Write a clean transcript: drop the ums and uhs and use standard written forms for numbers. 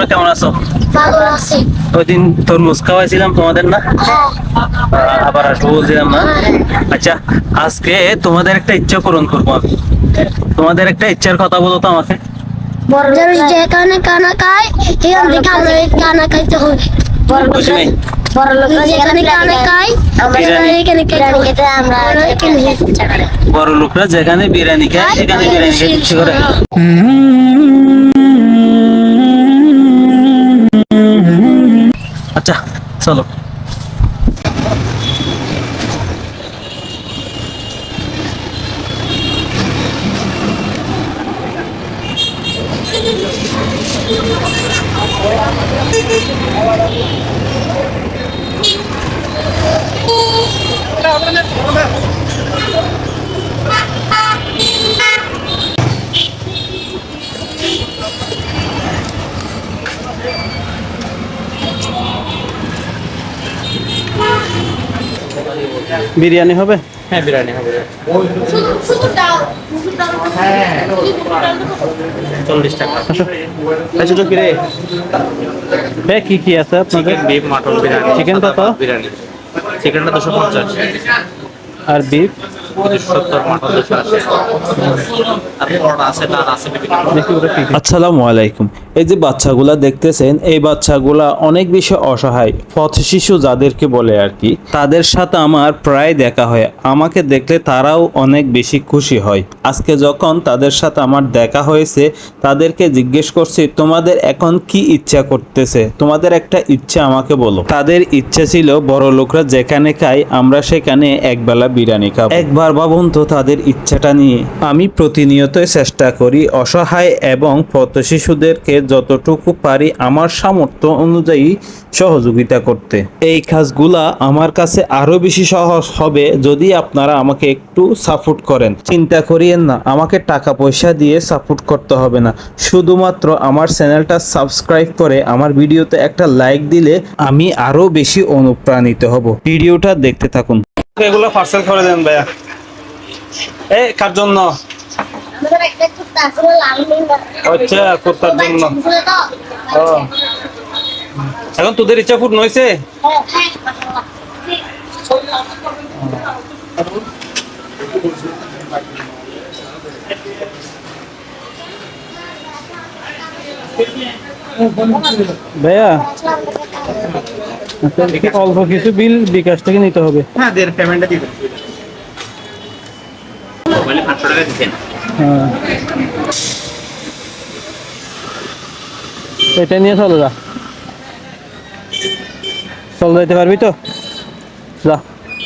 তোমরা কেমন আছো? ভালো আছি। ওই দিন তরমুজ খাওয়াইছিলাম তোমাদের না, আবার আসবো বলছিলাম না। আচ্ছা, আজকে তোমাদের একটা ইচ্ছা পূরণ করবো আমি। তোমাদের একটা ইচ্ছার কথা বলো তো আমাকে। যেখানে কানা খায় এখান থেকে আমরা কানা খাইতে হবে। বুঝি নাই। যেখানে কানা খায় এখানে খেতে আমরা বড় লোকরা যেখানে বিরিয়ানি খায় সেখানে বিরিয়ানি খেতে ইচ্ছে করে। আচ্ছা চলো। বিরিয়ানি হবে? হ্যাঁ বিরিয়ানি হবে। 40 টাকা। আচ্ছা তো কিরে, কি কি আছে আপনাদের? Chicken, beef, mutton biryani. Chicken কত? বিরিয়ানি চিকেনটা 250, আর বিফ 270, মাটন 280। আর পরোটা আছে, নান আছে বিভিন্ন। আসসালামু আলাইকুম। এই যে বাচ্চাগুলা দেখতেছেন, এই বাচ্চাগুলা অনেক বেশি অসহায়, পথ শিশু যাদেরকে বলে আর কি। তাদের সাথে আমার প্রায় দেখা হয়, আমাকে দেখলে তারাও অনেক বেশি খুশি হয়। আজকে যখন তাদের সাথে আমার দেখা হয়েছে, তাদেরকে জিজ্ঞেস করছি তোমাদের এখন কি ইচ্ছা করতেছে, তোমাদের একটা ইচ্ছা আমাকে বলো। তাদের ইচ্ছা ছিল বড় লোকরা যেখানে খায় আমরা সেখানে একবেলা বিরিয়ানি খাবো। একবার ভাবুন তো তাদের ইচ্ছাটা নিয়ে। আমি প্রতিনিয়তই চেষ্টা করি অসহায় এবং পথ শিশুদেরকে যতটুকু পারি আমার সামর্থ্য অনুযায়ী সহযোগিতা করতে। এই কাজগুলা আমার কাছে আরো বেশি সহজ হবে যদি আপনারা আমাকে একটু সাপোর্ট করেন। চিন্তা করিয়েন না, আমাকে টাকা পয়সা দিয়ে সাপোর্ট করতে হবে না, শুধুমাত্র আমার চ্যানেলটা সাবস্ক্রাইব করে আমার ভিডিওতে একটা লাইক দিলে আমি আরো বেশি অনুপ্রাণিত হব। ভিডিওটা দেখতে থাকুন। এগুলো পার্সেল করে দেন ভাইয়া। কার জন্য? আচ্ছা, কুত্তার জন্য। ও, এখন তোদের ইচ্ছা পূর্ণ হয়েছে? ভাইয়া অল্প কিছু বিল বিকাশ থেকে নিতে হবে। হ্যাঁ দের পেমেন্টটা দিবেন। মোবাইলে 500 টাকা দিবেন। হ্যাঁ, এটা নিয়ে চলে যা, চল যাইতে পারবি তো? যা।